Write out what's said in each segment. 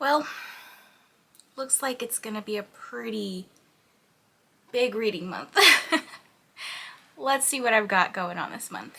Well, looks like it's gonna be a pretty big reading month. Let's see what I've got going on this month.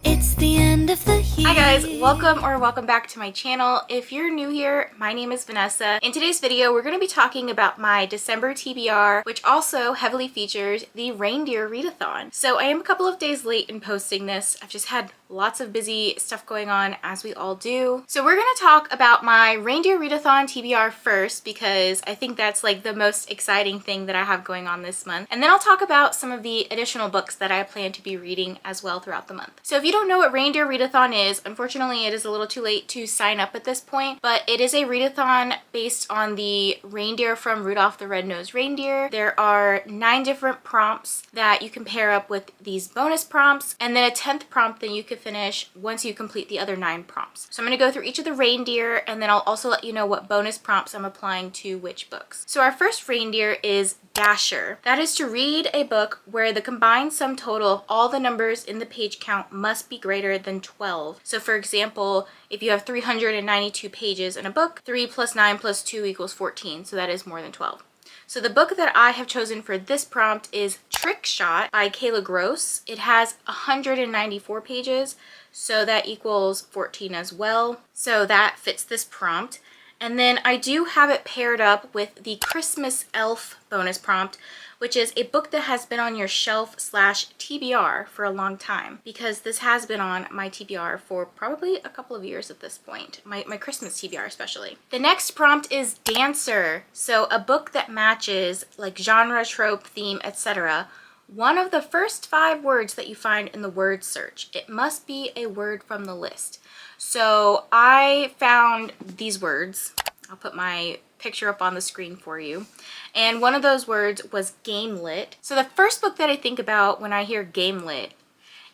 It's the end of the year. Hi guys, welcome back to my channel. If you're new here, my name is Vanessa. In today's video, we're going to be talking about my December TBR, which also heavily features the Reindeer Readathon. So I am a couple of days late in posting this. I've just had lots of busy stuff going on, as we all do. So we're going to talk about my Reindeer Readathon TBR first, because I think that's like the most exciting thing that I have going on this month. And then I'll talk about some of the additional books that I plan to be reading as well throughout the month. So if you don't know what Reindeer Readathon is, unfortunately it is a little too late to sign up at this point, but it is a readathon based on the reindeer from Rudolph the Red-Nosed Reindeer. There are 9 different prompts that you can pair up with these bonus prompts, and then a 10th prompt that you can finish once you complete the other 9 prompts. So I'm going to go through each of the reindeer, and then I'll also let you know what bonus prompts I'm applying to which books. So our first reindeer is Dasher. That is to read a book where the combined sum total of all the numbers in the page count must be greater than 12. So for example, if you have 392 pages in a book, 3 plus 9 plus 2 equals 14, so that is more than 12. So the book that I have chosen for this prompt is Trick Shot by Kayla Gross. It has 194 pages, so that equals 14 as well. So that fits this prompt. And then I do have it paired up with the Christmas Elf bonus prompt, which is a book that has been on your shelf / TBR for a long time, because this has been on my TBR for probably a couple of years at this point, my Christmas TBR especially. The next prompt is Dancer. So a book that matches like genre, trope, theme, etc. One of the first 5 words that you find in the word search. It must be a word from the list. So I found these words. I'll put my picture up on the screen for you. And one of those words was gamelit. So the first book that I think about when I hear gamelit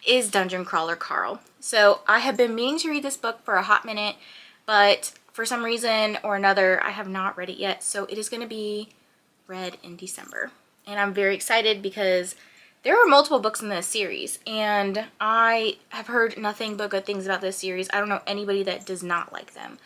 is Dungeon Crawler Carl. So I have been meaning to read this book for a hot minute, but for some reason or another, I have not read it yet. So it is going to be read in December. And I'm very excited because there are multiple books in this series, and I have heard nothing but good things about this series. I don't know anybody that does not like them.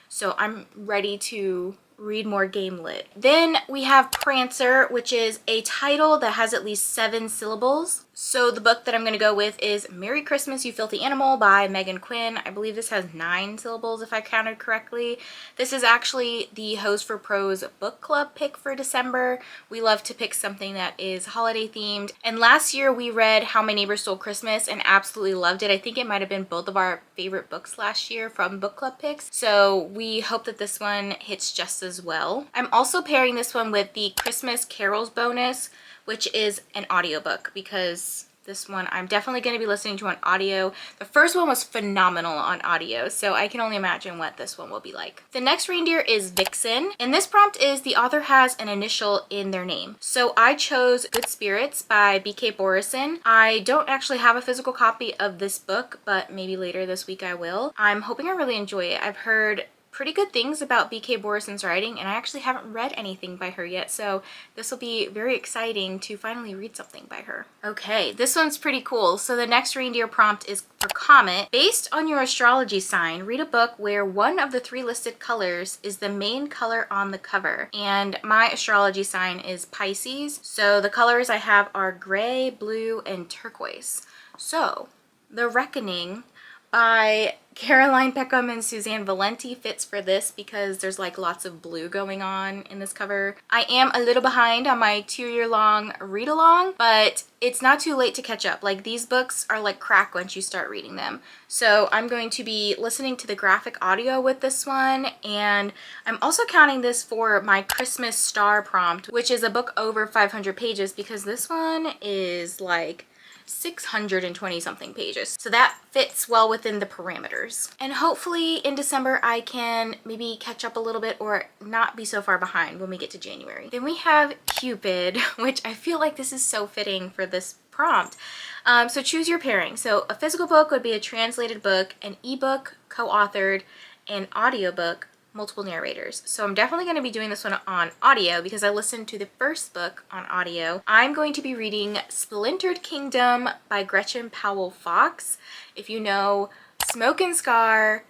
So I'm ready to read more gamelit. Then we have Prancer, which is a title that has at least 7 syllables. So the book that I'm going to go with is Merry Christmas, You Filthy Animal by Megan Quinn. I believe this has 9 syllables if I counted correctly. This is actually the Hose for Pros book club pick for December. We love to pick something that is holiday themed. And last year we read How My Neighbor Stole Christmas and absolutely loved it. I think it might have been both of our favorite books last year from book club picks. So we hope that this one hits just as well. I'm also pairing this one with the Christmas Carols bonus, which is an audiobook, because this one I'm definitely going to be listening to on audio. The first one was phenomenal on audio, so I can only imagine what this one will be like. The next reindeer is Vixen, and this prompt is the author has an initial in their name. So I chose Good Spirits by B.K. Borison. I don't actually have a physical copy of this book, but maybe later this week I will. I'm hoping I really enjoy it. I've heard pretty good things about B.K. Borison's writing, and I actually haven't read anything by her yet, so this will be very exciting to finally read something by her. Okay, this one's pretty cool. So the next reindeer prompt is for Comet. Based on your astrology sign, read a book where one of the 3 listed colors is the main color on the cover. And my astrology sign is Pisces, so the colors I have are gray, blue, and turquoise. So The Reckoning by Caroline Peckham and Suzanne Valenti fits for this because there's like lots of blue going on in this cover. I am a little behind on my 2-year-long read along, but it's not too late to catch up. Like, these books are like crack once you start reading them. So I'm going to be listening to the graphic audio with this one, and I'm also counting this for my Christmas Star prompt, which is a book over 500 pages, because this one is like 620 something pages. So that fits well within the parameters. And hopefully in December I can maybe catch up a little bit or not be so far behind when we get to January. Then we have Cupid, which I feel like this is so fitting for this prompt. So choose your pairing. So a physical book would be a translated book, an ebook co-authored, an audiobook, multiple narrators. So I'm definitely going to be doing this one on audio because I listened to the first book on audio. I'm going to be reading Splintered Kingdom by Gretchen Powell Fox. If you know Smoke and Scar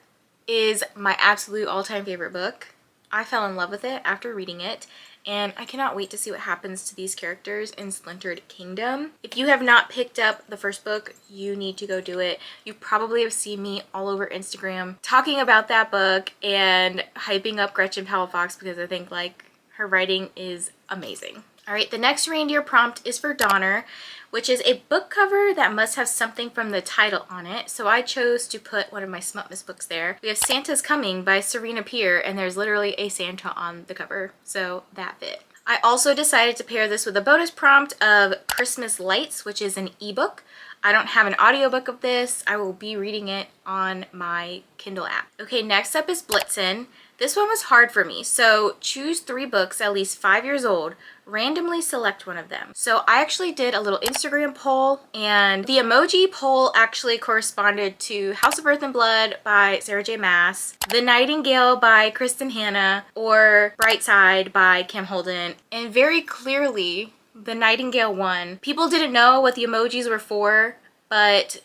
is my absolute all-time favorite book. I fell in love with it after reading it, and I cannot wait to see what happens to these characters in Splintered Kingdom. If you have not picked up the first book, you need to go do it. You probably have seen me all over Instagram talking about that book and hyping up Gretchen Palafox because I think like her writing is amazing. All right, the next reindeer prompt is for Donner, which is a book cover that must have something from the title on it. So I chose to put one of my Smutmas books there. We have Santa's Coming by Serena Peer, and there's literally a Santa on the cover, so that fit. I also decided to pair this with a bonus prompt of Christmas Lights, which is an ebook. I don't have an audiobook of this. I will be reading it on my Kindle app. Okay, next up is Blitzen. This one was hard for me, so choose 3 books at least 5 years old, randomly select one of them. So I actually did a little Instagram poll, and the emoji poll actually corresponded to House of Earth and Blood by Sarah J. Maas, The Nightingale by Kristen Hanna, or Bright Side by Kim Holden, and very clearly The Nightingale won. People didn't know what the emojis were for, but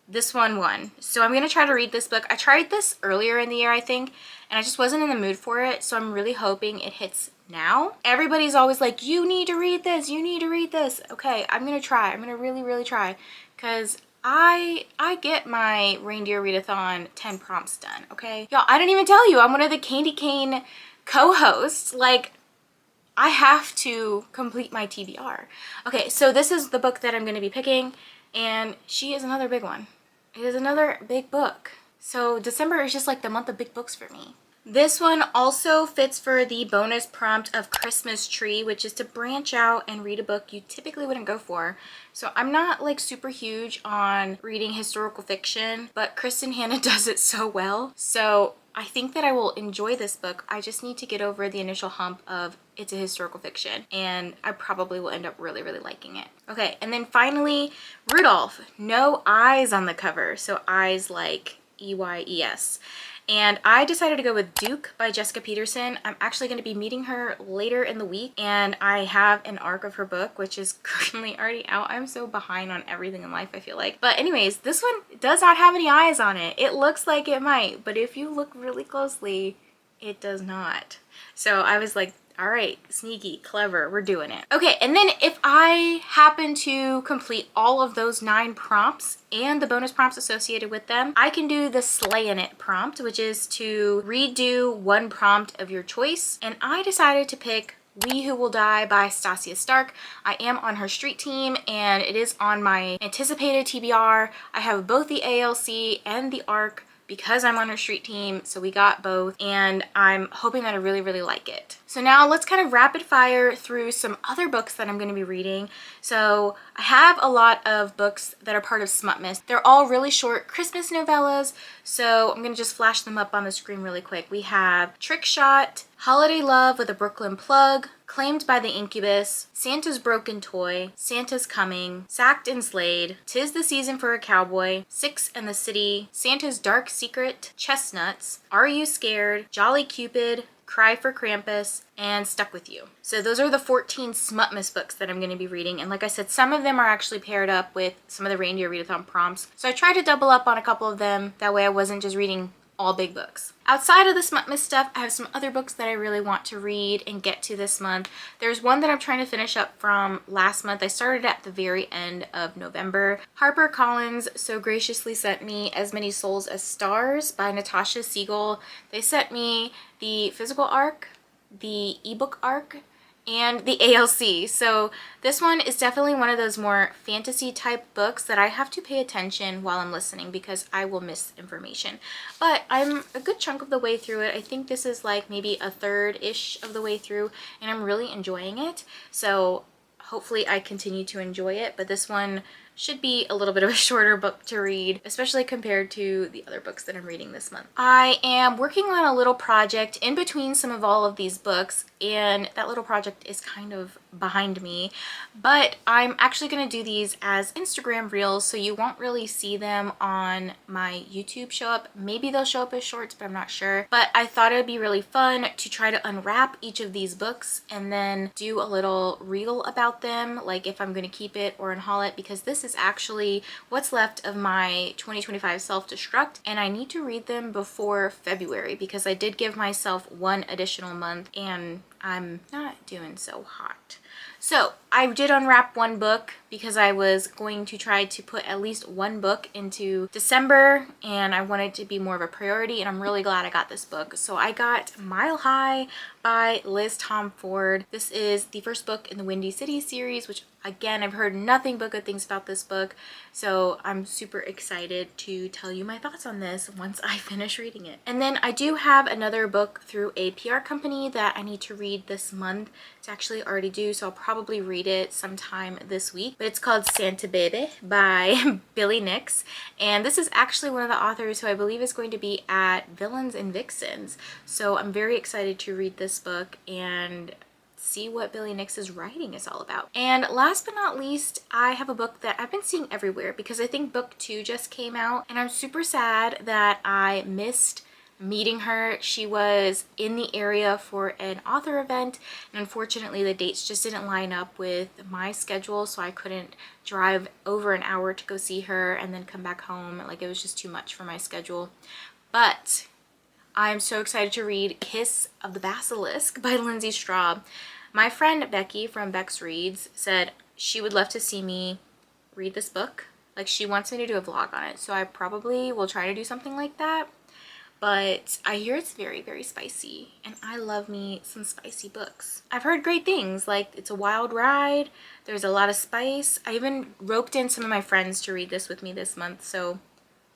this one won. So I'm gonna try to read this book. I tried this earlier in the year, I think, and I just wasn't in the mood for it, so I'm really hoping it hits now. Everybody's always like, you need to read this, you need to read this. Okay, I'm gonna try. I'm gonna really try, because I get my Reindeer Readathon 10 prompts done, okay? Y'all, I didn't even tell you, I'm one of the Candy Cane co-hosts. Like, I have to complete my TBR. Okay, so this is the book that I'm gonna be picking, and she is another big one. It is another big book. So December is just like the month of big books for me. This one also fits for the bonus prompt of Christmas Tree, which is to branch out and read a book you typically wouldn't go for. So I'm not like super huge on reading historical fiction, but Kristen Hanna does it so well. So I think that I will enjoy this book. I just need to get over the initial hump of it's a historical fiction, and I probably will end up really liking it. Okay, and then finally, Rudolph. No eyes on the cover, so eyes like EYES. And I decided to go with Duke by Jessica Peterson. I'm actually going to be meeting her later in the week, and I have an arc of her book, which is currently already out. I'm so behind on everything in life, I feel like. But anyways, this one does not have any eyes on it. It looks like it might, but if you look really closely, it does not. So I was like, all right, sneaky, clever, we're doing it. Okay, and then if I happen to complete all of those 9 prompts and the bonus prompts associated with them, I can do the Slay in It prompt, which is to redo one prompt of your choice. And I decided to pick We Who Will Die by Stasia Stark. I am on her street team, and it is on my anticipated TBR. I have both the ALC and the ARC because I'm on her street team, so we got both, and I'm hoping that I really like it. So now let's kind of rapid fire through some other books that I'm going to be reading. So I have a lot of books that are part of Smutmas. They're all really short Christmas novellas, so I'm going to just flash them up on the screen really quick. We have Trick Shot, Holiday Love with a Brooklyn Plug, Claimed by the Incubus, Santa's Broken Toy, Santa's Coming, Sacked and Slayed, 'Tis the Season for a Cowboy, Six and the City, Santa's Dark Secret, Chestnuts, Are You Scared, Jolly Cupid, Cry for Krampus, and Stuck With You. So those are the 14 Smutmas books that I'm going to be reading, and like I said, some of them are actually paired up with some of the Reindeer Readathon prompts. So I tried to double up on a couple of them, that way I wasn't just reading all big books. Outside of the Smutmas stuff, I have some other books that I really want to read and get to this month. There's one that I'm trying to finish up from last month. I started at the very end of November. HarperCollins so graciously sent me As Many Souls as Stars by Natasha Siegel. They sent me the physical arc, the ebook arc, and the ALC. So this one is definitely one of those more fantasy type books that I have to pay attention while I'm listening because I will miss information. But I'm a good chunk of the way through it. I think this is like maybe a third-ish of the way through, and I'm really enjoying it. So hopefully I continue to enjoy it, but this one should be a little bit of a shorter book to read, especially compared to the other books that I'm reading this month. I am working on a little project in between some of all of these books, and that little project is kind of behind me, but I'm actually going to do these as Instagram reels, so you won't really see them on my YouTube show up. Maybe they'll show up as shorts, but I'm not sure. But I thought it would be really fun to try to unwrap each of these books and then do a little reel about them, like if I'm going to keep it or unhaul it, because this is is actually what's left of my 2025 self-destruct, and I need to read them before February because I did give myself one additional month and I'm not doing so hot. So I did unwrap one book because I was going to try to put at least one book into December and I wanted to be more of a priority, and I'm really glad I got this book. So I got Mile High by Liz Tom Ford. This is the first book in the Windy City series, which again, I've heard nothing but good things about this book. So I'm super excited to tell you my thoughts on this once I finish reading it. And then I do have another book through a PR company that I need to read this month. It's actually already due, so I'll probably read it sometime this week. But it's called Santa Baby by Billy Nix. And this is actually one of the authors who I believe is going to be at Villains and Vixens. So I'm very excited to read this book and see what Billy Nix's writing is all about. And last but not least, I have a book that I've been seeing everywhere because I think book 2 just came out, and I'm super sad that I missed meeting her. She was in the area for an author event, and unfortunately the dates just didn't line up with my schedule, so I couldn't drive over an hour to go see her and then come back home. Like, it was just too much for my schedule. But I'm so excited to read Kiss of the Basilisk by Lindsay Straub. My friend Beccie from Bex Reads said she would love to see me read this book. Like, she wants me to do a vlog on it, so I probably will try to do something like that. But I hear it's very, very spicy, and I love me some spicy books. I've heard great things, like it's a wild ride, there's a lot of spice. I even roped in some of my friends to read this with me this month, so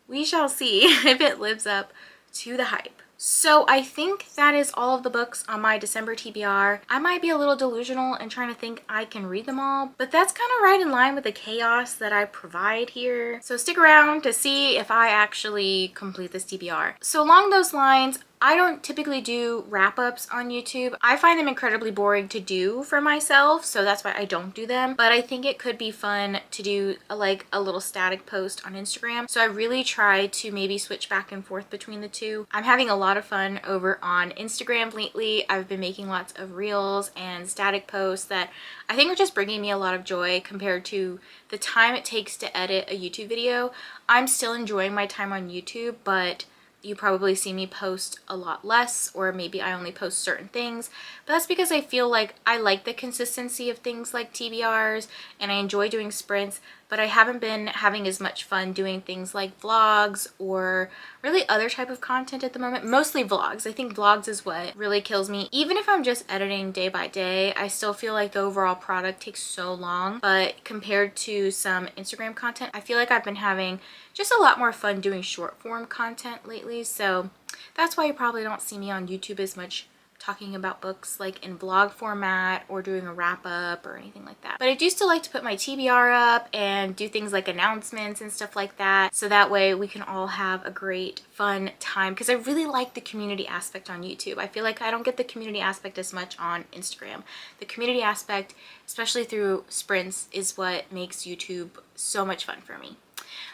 we shall see if it lives up to the hype. So I think that is all of the books on my December TBR. I might be a little delusional and trying to think I can read them all, but that's kind of right in line with the chaos that I provide here. So stick around to see if I actually complete this TBR. So along those lines, I don't typically do wrap-ups on YouTube. I find them incredibly boring to do for myself, so that's why I don't do them. But I think it could be fun to do a little static post on Instagram. So I really try to maybe switch back and forth between the two. I'm having a lot of fun over on Instagram lately. I've been making lots of reels and static posts that I think are just bringing me a lot of joy compared to the time it takes to edit a YouTube video. I'm still enjoying my time on YouTube, but you probably see me post a lot less, or maybe I only post certain things, but that's because I feel like I like the consistency of things like TBRs and I enjoy doing sprints, but I haven't been having as much fun doing things like vlogs or really other type of content at the moment. Mostly vlogs. I think vlogs is what really kills me. Even if I'm just editing day by day, I still feel like the overall product takes so long, but compared to some Instagram content, I feel like I've been having just a lot more fun doing short form content lately. So that's why you probably don't see me on YouTube as much talking about books like in vlog format or doing a wrap up or anything like that. But I do still like to put my TBR up and do things like announcements and stuff like that, so that way we can all have a great fun time, because I really like the community aspect on YouTube. I feel like I don't get the community aspect as much on Instagram. The community aspect, especially through sprints, is what makes YouTube so much fun for me.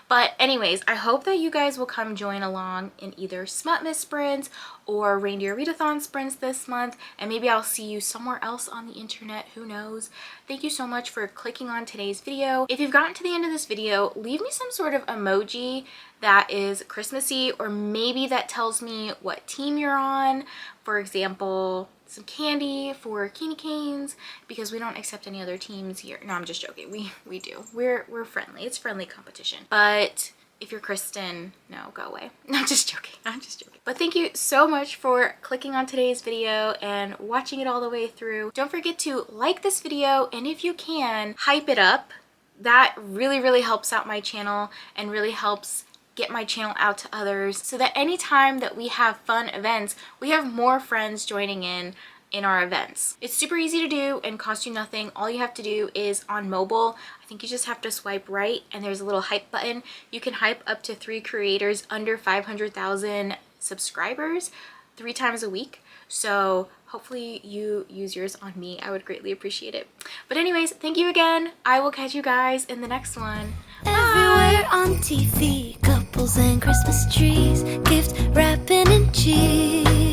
But anyways, I hope that you guys will come join along in either Smutmas sprints or Reindeer Readathon sprints this month, and maybe I'll see you somewhere else on the internet, who knows. Thank you so much for clicking on today's video. If you've gotten to the end of this video, leave me some sort of emoji that is Christmassy, or maybe that tells me what team you're on. For example, some candy for Candy Canes, because we don't accept any other teams here. No, I'm just joking. We do. We're friendly. It's friendly competition. But if you're Kristen, no, go away. No, I'm just joking. I'm just joking. But thank you so much for clicking on today's video and watching it all the way through. Don't forget to like this video, and if you can, hype it up. That really, really helps out my channel and really helps get my channel out to others, so that anytime that we have fun events, we have more friends joining in our events. It's super easy to do and costs you nothing. All you have to do is on mobile, I think you just have to swipe right and there's a little hype button. You can hype up to 3 creators under 500,000 subscribers 3 times a week. So hopefully you use yours on me. I would greatly appreciate it. But anyways, thank you again. I will catch you guys in the next one. Everywhere on TV, couples and Christmas trees, gift wrapping and cheese.